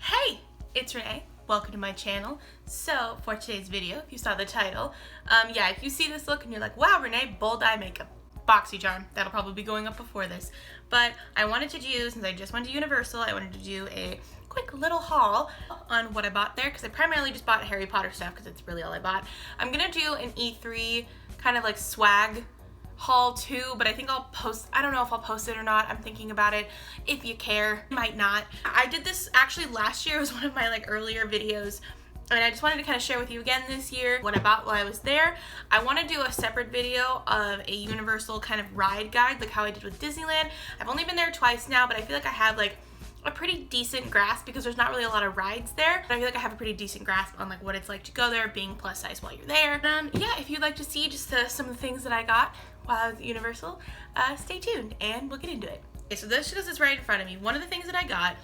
Hey, it's Renee. Welcome to my channel. So for today's video, if you saw the title, if you see this look and you're like, wow, Renee, bold eye makeup, BoxyCharm, that'll probably be going up before this. But I wanted to do, since I just went to Universal, I wanted to do a quick little haul on what I bought there, because I primarily just bought Harry Potter stuff because it's really all I bought. I'm gonna do an E3 kind of like swag haul too, but I think I'll post, I don't know if I'll post it or not. I'm thinking about it. If you care, might not. I did this actually last year. It was one of my like earlier videos, and I just wanted to kind of share with you again this year what I bought while I was there. I want to do a separate video of a Universal kind of ride guide, like how I did with Disneyland. I've only been there twice now, but I feel like I have like a pretty decent grasp because there's not really a lot of rides there, but I feel like I have a pretty decent grasp on like what it's like to go there, being plus size while you're there. Yeah, if you'd like to see just some of the things that I got while I was at Universal, stay tuned and we'll get into it. Okay, so this is right in front of me. One of the things that I got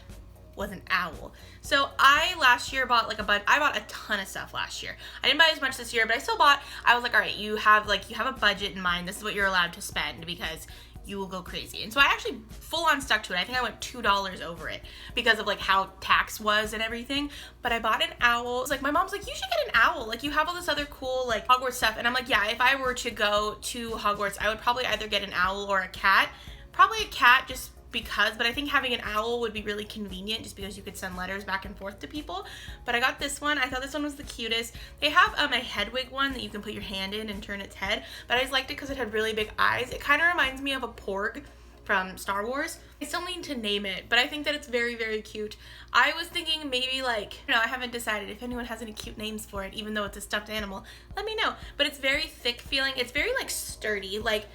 was an owl. So I last year bought like I bought a ton of stuff last year. I didn't buy as much this year, but I still bought. I was like, all right, you have a budget in mind. This is what you're allowed to spend because you will go crazy. And so I actually full on stuck to it. I think I went $2 over it because of like how tax was and everything. But I bought an owl. It's like my mom's like, you should get an owl. Like you have all this other cool like Hogwarts stuff. And I'm like, yeah, if I were to go to Hogwarts, I would probably either get an owl or a cat. Probably a cat just because, but I think having an owl would be really convenient just because you could send letters back and forth to people. But I got this one. I thought this one was the cutest. They have a Hedwig one that you can put your hand in and turn its head, but I just liked it because it had really big eyes. It kind of reminds me of a porg from Star Wars. I still need to name it, but I think that it's very, very cute. I was thinking maybe like, I haven't decided. If anyone has any cute names for it, even though it's a stuffed animal, let me know. But it's very thick feeling. It's very like sturdy, like,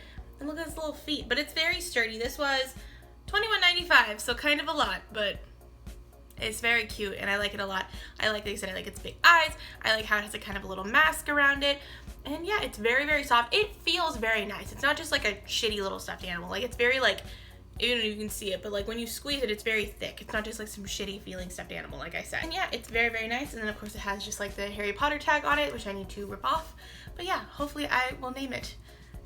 and look at its little feet, but it's very sturdy. This was $21.95, so kind of a lot, but it's very cute and I like it a lot. I like its big eyes. I like how it has a kind of a little mask around it. And yeah, it's very, very soft. It feels very nice. It's not just like a shitty little stuffed animal. Like it's very like, you can see it, but like when you squeeze it, it's very thick. It's not just like some shitty feeling stuffed animal, like I said. And yeah, it's very, very nice. And then of course it has just like the Harry Potter tag on it, which I need to rip off. But yeah, hopefully I will name it.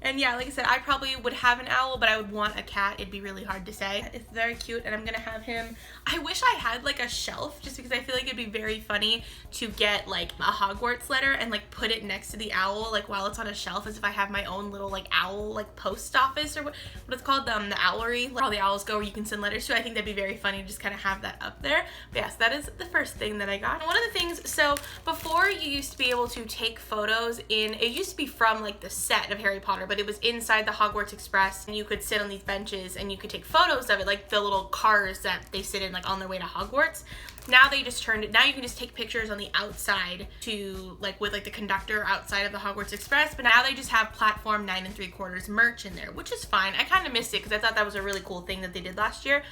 And yeah, like I said, I probably would have an owl, but I would want a cat. It'd be really hard to say. It's very cute, and I'm gonna have him. I wish I had like a shelf, just because I feel like it'd be very funny to get like a Hogwarts letter and like put it next to the owl, like while it's on a shelf, as if I have my own little like owl like post office or what it's called, the owlery, where all the owls go where you can send letters to. I think that'd be very funny to just kind of have that up there. But yes, that is the first thing that I got. And one of the things, so before you used to be able to take photos it used to be from like the set of Harry Potter, but it was inside the Hogwarts Express, and you could sit on these benches and you could take photos of it, like the little cars that they sit in like on their way to Hogwarts. Now they just turned it, now you can just take pictures on the outside to like with like the conductor outside of the Hogwarts Express, but now they just have platform 9 3/4 merch in there, which is fine. I kind of missed it because I thought that was a really cool thing that they did last year.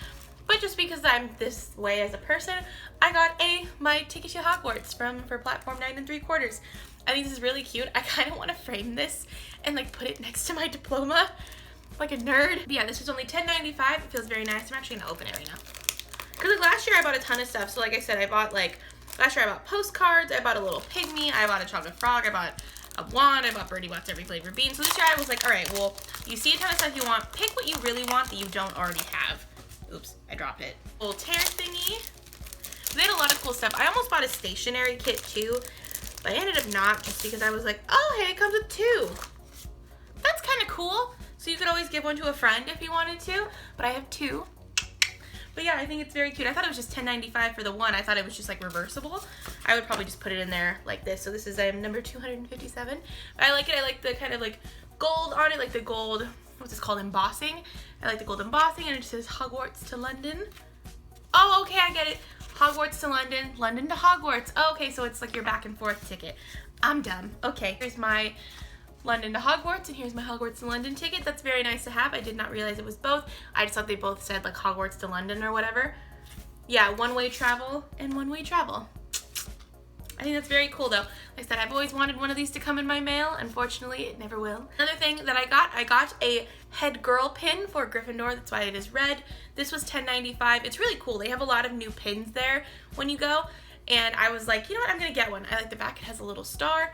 But just because I'm this way as a person, I got my ticket to Hogwarts for platform 9 3/4. I think this is really cute. I kind of want to frame this and like put it next to my diploma like a nerd. But yeah, this is only $10.95. It feels very nice. I'm actually gonna open it right now. Cause like last year I bought a ton of stuff. So like I said, last year I bought postcards, I bought a little pygmy, I bought a chocolate frog, I bought a wand, I bought Birdie Bots every flavor bean. So this year I was like, all right, well, you see a ton of stuff you want, pick what you really want that you don't already have. Oops, I dropped it. Little tear thingy. They had a lot of cool stuff. I almost bought a stationery kit too, but I ended up not, just because I was like, oh, hey, it comes with 2. That's kind of cool. So you could always give one to a friend if you wanted to, but I have 2. But yeah, I think it's very cute. I thought it was just $10.95 for the one. I thought it was just like reversible. I would probably just put it in there like this. So this is number 257. But I like it. I like the kind of like gold on it, like the gold, what's this called, embossing. I like the gold embossing, and it just says Hogwarts to London. Oh, okay, I get it. Hogwarts to London, London to Hogwarts. Oh, okay, so it's like your back and forth ticket. I'm dumb. Okay, here's my London to Hogwarts, and here's my Hogwarts to London ticket. That's very nice to have. I did not realize it was both. I just thought they both said like Hogwarts to London or whatever. Yeah, one-way travel and one-way travel. I think that's very cool though. Like I said, I've always wanted one of these to come in my mail. Unfortunately, it never will. Another thing that I got a head girl pin for Gryffindor. That's why it is red. This was $10.95. It's really cool. They have a lot of new pins there when you go. And I was like, you know what? I'm going to get one. I like the back. It has a little star.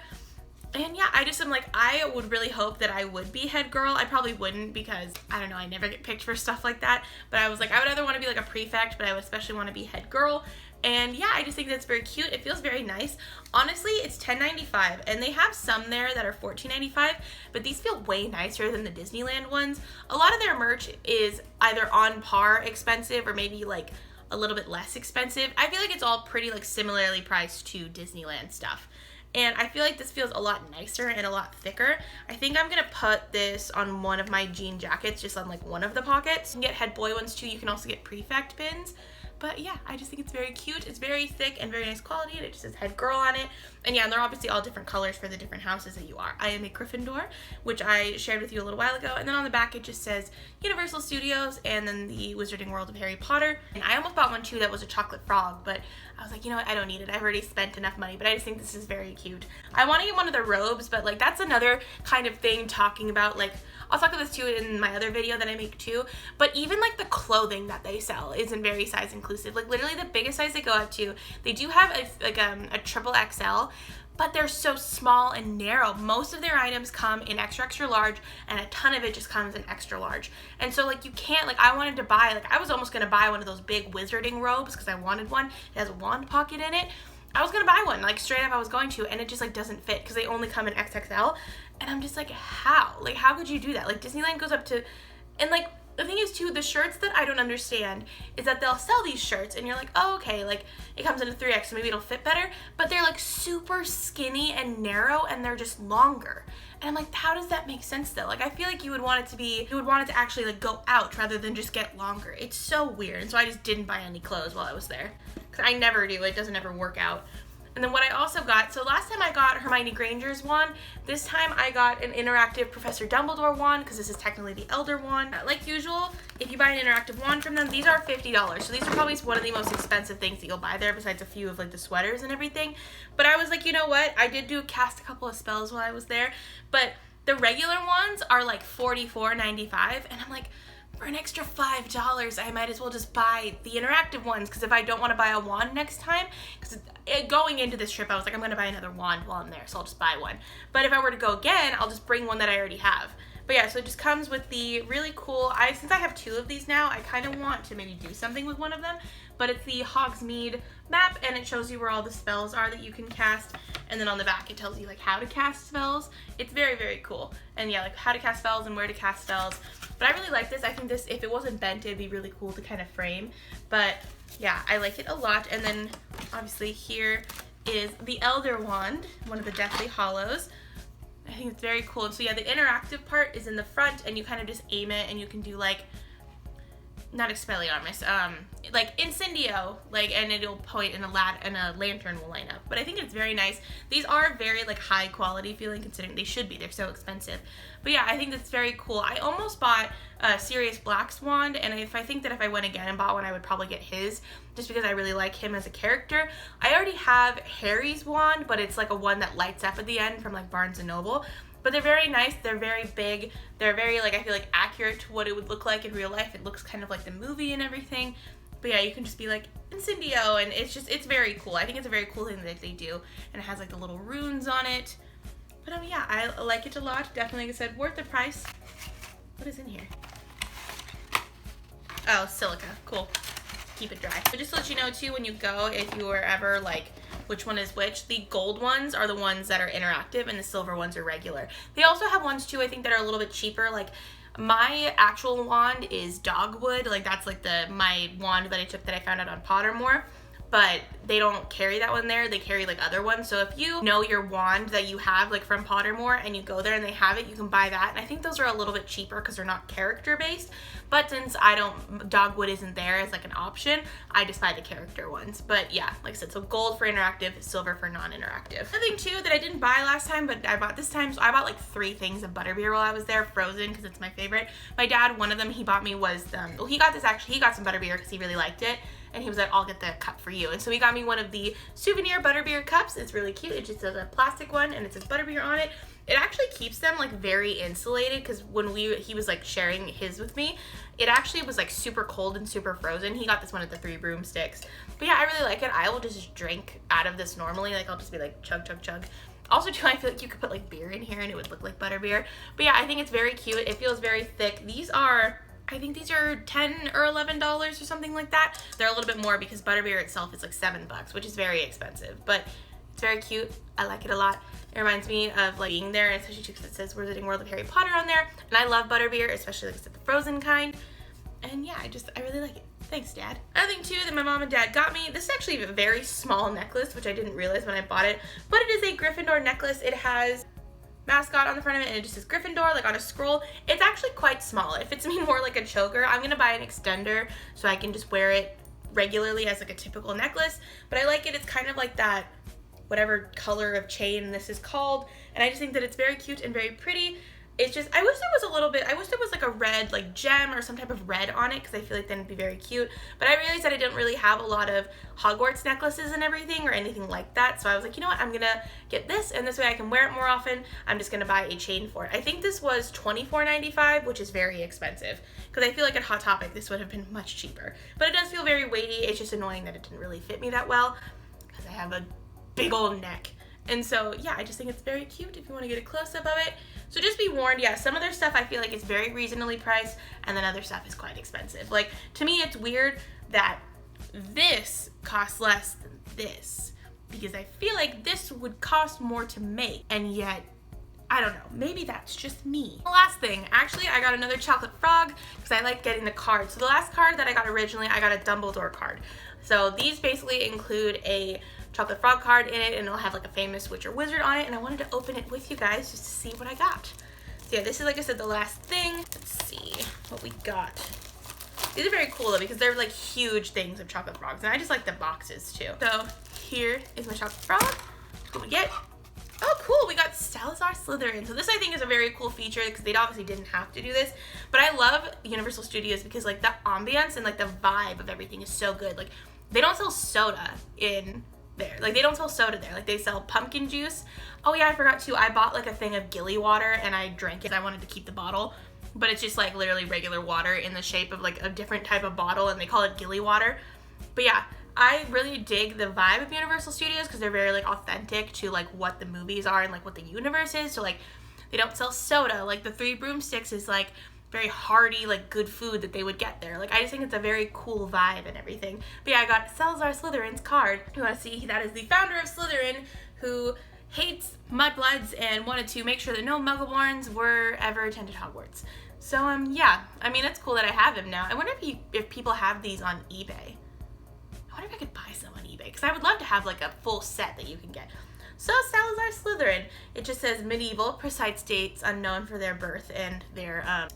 And yeah, I just am like, I would really hope that I would be head girl. I probably wouldn't because, I don't know, I never get picked for stuff like that. But I was like, I would either want to be like a prefect, but I would especially want to be head girl. And yeah, I just think that's very cute. It feels very nice. Honestly, it's $10.95, and they have some there that are $14.95, but these feel way nicer than the Disneyland ones. A lot of their merch is either on par expensive or maybe like a little bit less expensive. I feel like it's all pretty like similarly priced to Disneyland stuff. And I feel like this feels a lot nicer and a lot thicker. I think I'm gonna put this on one of my jean jackets, just on like one of the pockets. You can get head boy ones too. You can also get prefect pins. But yeah, I just think it's very cute. It's very thick and very nice quality, and it just says head girl on it. And yeah, and they're obviously all different colors for the different houses that you are. I am a Gryffindor, which I shared with you a little while ago. And then on the back, it just says Universal Studios and then the Wizarding World of Harry Potter. And I almost bought one too that was a chocolate frog, but I was like, you know what, I don't need it. I've already spent enough money, but I just think this is very cute. I want to get one of the robes, but like that's another kind of thing talking about, like, I'll talk about this too in my other video that I make too, but even like the clothing that they sell isn't very size inclusive. Like literally the biggest size they go up to, they do have a triple XL, but they're so small and narrow. Most of their items come in extra, extra large, and a ton of it just comes in extra large. And so like you can't, like I wanted to buy, like I was almost gonna buy one of those big wizarding robes because I wanted one. It has a wand pocket in it. I was gonna buy one, like straight up I was going to, and it just like doesn't fit because they only come in XXL. And I'm just like, how? Like how could you do that? Like Disneyland goes up to, and like the thing is too, the shirts that I don't understand is that they'll sell these shirts and you're like, oh, okay, like it comes in a 3X, so maybe it'll fit better, but they're like super skinny and narrow and they're just longer. And I'm like, how does that make sense though? Like I feel like you would want it to actually like go out rather than just get longer. It's so weird. And so I just didn't buy any clothes while I was there. Cause I never do, it doesn't ever work out. And then what I also got, so last time I got Hermione Granger's wand, this time I got an interactive Professor Dumbledore wand, because this is technically the Elder wand. Like usual, if you buy an interactive wand from them, these are $50. So these are probably one of the most expensive things that you'll buy there, besides a few of like the sweaters and everything. But I was like, you know what? I did cast a couple of spells while I was there, but the regular ones are like $44.95, and I'm like, for an extra $5, I might as well just buy the interactive ones, because if I don't want to buy a wand next time, because going into this trip, I was like, I'm going to buy another wand while I'm there, so I'll just buy one. But if I were to go again, I'll just bring one that I already have. But yeah, so it just comes with the really cool, since I have two of these now, I kind of want to maybe do something with one of them, but it's the Hogsmeade map, and it shows you where all the spells are that you can cast, and then on the back it tells you like how to cast spells. It's very, very cool. And yeah, like how to cast spells and where to cast spells. But I really like this. I think this, if it wasn't bent, it'd be really cool to kind of frame. But yeah, I like it a lot. And then obviously here is the Elder Wand, one of the Deathly Hallows. I think it's very cool. So yeah, the interactive part is in the front, and you kind of just aim it, and you can do like, not Expelliarmus, like Incendio, like, and it'll point and a lantern will line up. But I think it's very nice. These are very like high quality feeling, considering they should be. They're so expensive. But yeah, I think that's very cool. I almost bought Sirius Black's wand, and I think that if I went again and bought one, I would probably get his, just because I really like him as a character. I already have Harry's wand, but it's like a one that lights up at the end from like Barnes & Noble. But they're very nice, they're very big, they're very, like, I feel like accurate to what it would look like in real life. It looks kind of like the movie and everything. But yeah, you can just be like, Incendio, and it's very cool. I think it's a very cool thing that they do, and it has like the little runes on it. But yeah, I like it a lot. Definitely, like I said, worth the price. What is in here? Oh, silica, cool. Keep it dry. But just to let you know too, when you go, if you were ever like, which one is which, the gold ones are the ones that are interactive and the silver ones are regular. They also have ones too, I think, that are a little bit cheaper. Like my actual wand is dogwood, like that's like my wand that I took that I found out on Pottermore, but they don't carry that one there. They carry like other ones. So if you know your wand that you have like from Pottermore and you go there and they have it, you can buy that. And I think those are a little bit cheaper because they're not character based. But since dogwood isn't there as like an option, I just buy the character ones. But yeah, like I said, so gold for interactive, silver for non-interactive. The thing too that I didn't buy last time, but I bought this time, so I bought like 3 things of Butterbeer while I was there, frozen, because it's my favorite. My dad, one of them he bought me was, well, he got some Butterbeer because he really liked it. And he was like, I'll get the cup for you. And so he got me one of the souvenir Butterbeer cups. It's really cute. It just has a plastic one and it says Butterbeer on it. It actually keeps them like very insulated, because when he was like sharing his with me, it actually was like super cold and super frozen. He got this one at the 3 Broomsticks. But yeah, I really like it. I will just drink out of this normally. Like I'll just be like chug, chug, chug. Also, too, I feel like you could put like beer in here and it would look like butterbeer. But yeah, I think it's very cute. It feels very thick. These are, I think these are $10 or $11 or something like that. They're a little bit more because butterbeer itself is like $7, which is very expensive. But it's very cute. I like it a lot. It reminds me of like being there, and especially too because it says Wizarding World of Harry Potter on there. And I love butterbeer, especially like I said, the frozen kind. And yeah, I really like it. Thanks, Dad. Another thing too that my mom and dad got me, this is actually a very small necklace, which I didn't realize when I bought it, but it is a Gryffindor necklace. It has mascot on the front of it and it just says Gryffindor like on a scroll. It's actually quite small. It fits me more like a choker. I'm gonna buy an extender so I can just wear it regularly as like a typical necklace, but I like it. It's kind of like that whatever color of chain this is called, and I just think that it's very cute and very pretty. It's just, I wish there was like a red like gem or some type of red on it, because I feel like then it'd be very cute. But I realized that I didn't really have a lot of Hogwarts necklaces and everything or anything like that. So I was like, you know what, I'm gonna get this, and this way I can wear it more often. I'm just gonna buy a chain for it. I think this was $24.95, which is very expensive, because I feel like at Hot Topic this would have been much cheaper. But it does feel very weighty. It's just annoying that it didn't really fit me that well, because I have a big old neck. And so yeah, I just think it's very cute if you want to get a close-up of it. So just be warned, yeah, some of their stuff I feel like is very reasonably priced, and then other stuff is quite expensive. Like, to me it's weird that this costs less than this, because I feel like this would cost more to make, and yet, I don't know, maybe that's just me. The last thing, actually I got another chocolate frog, because I like getting the card. So the last card that I got originally, I got a Dumbledore card. So these basically include a chocolate frog card in it, and it'll have like a famous witch or wizard on it, and I wanted to open it with you guys just to see what I got. So yeah, this is, like I said, the last thing. Let's see what we got. These are very cool though, because they're like huge things of chocolate frogs, and I just like the boxes too. So here is my chocolate frog. What do we get? Oh cool, we got Salazar Slytherin. So this I think is a very cool feature, because they obviously didn't have to do this, but I love Universal Studios because like the ambience and like the vibe of everything is so good. Like, they don't sell soda in there. Like, they don't sell soda there. Like, they sell pumpkin juice. Oh yeah, I forgot too, I bought like a thing of Gilly water and I drank it. I wanted to keep the bottle, but it's just like literally regular water in the shape of like a different type of bottle, and they call it Gilly water. But yeah, I really dig the vibe of Universal Studios, because they're very like authentic to like what the movies are and like what the universe is. So like, they don't sell soda. Like the Three Broomsticks is like very hearty, like good food that they would get there. Like, I just think it's a very cool vibe and everything. But yeah, I got Salazar Slytherin's card. You want to see, that is the founder of Slytherin, who hates mudbloods and wanted to make sure that no Muggleborns were ever attended Hogwarts. So yeah, I mean, it's cool that I have him now. I wonder if people have these on eBay. I wonder if I could buy some on eBay, because I would love to have like a full set that you can get. So Salazar Slytherin, it just says medieval, precise dates unknown for their birth and their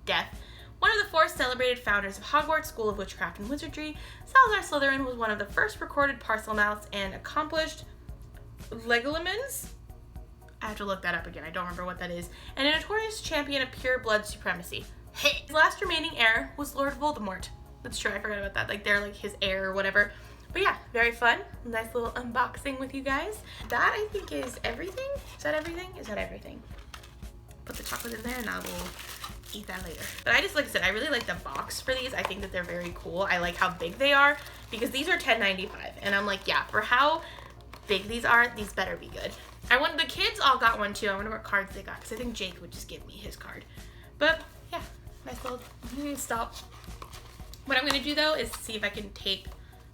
death. One of the 4 celebrated founders of Hogwarts School of Witchcraft and Wizardry, Salazar Slytherin was one of the first recorded Parselmouths and accomplished Legolamans. I have to look that up again, I don't remember what that is. And a notorious champion of pure blood supremacy. His last remaining heir was Lord Voldemort. That's true, I forgot about that. Like, they're like his heir or whatever. But yeah, very fun. Nice little unboxing with you guys. That, I think, is everything. Is that everything? Is that everything? Put the chocolate in there and I will eat that later. But I just, like I said, I really like the box for these. I think that they're very cool. I like how big they are, because these are $10.95. And I'm like, yeah, for how big these are, these better be good. The kids all got one too. I wonder what cards they got, because I think Jake would just give me his card. But yeah, nice little, stop. What I'm gonna do though is see if I can tape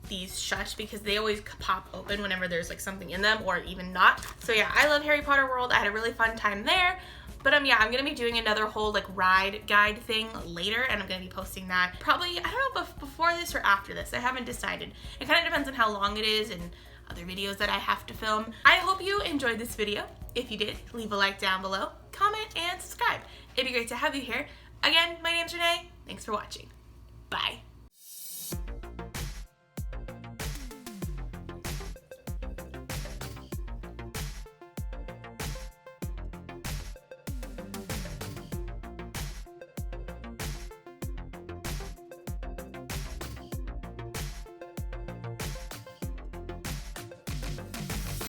these shut, because they always pop open whenever there's like something in them, or even not. So yeah, I love Harry Potter World. I had a really fun time there. But yeah, I'm gonna be doing another whole like ride guide thing later, and I'm gonna be posting that probably, I don't know if before this or after this. I haven't decided. It kind of depends on how long it is and other videos that I have to film. I hope you enjoyed this video. If you did, leave a like down below, comment, and subscribe. It'd be great to have you here. Again, my name's Renee. Thanks for watching. Bye.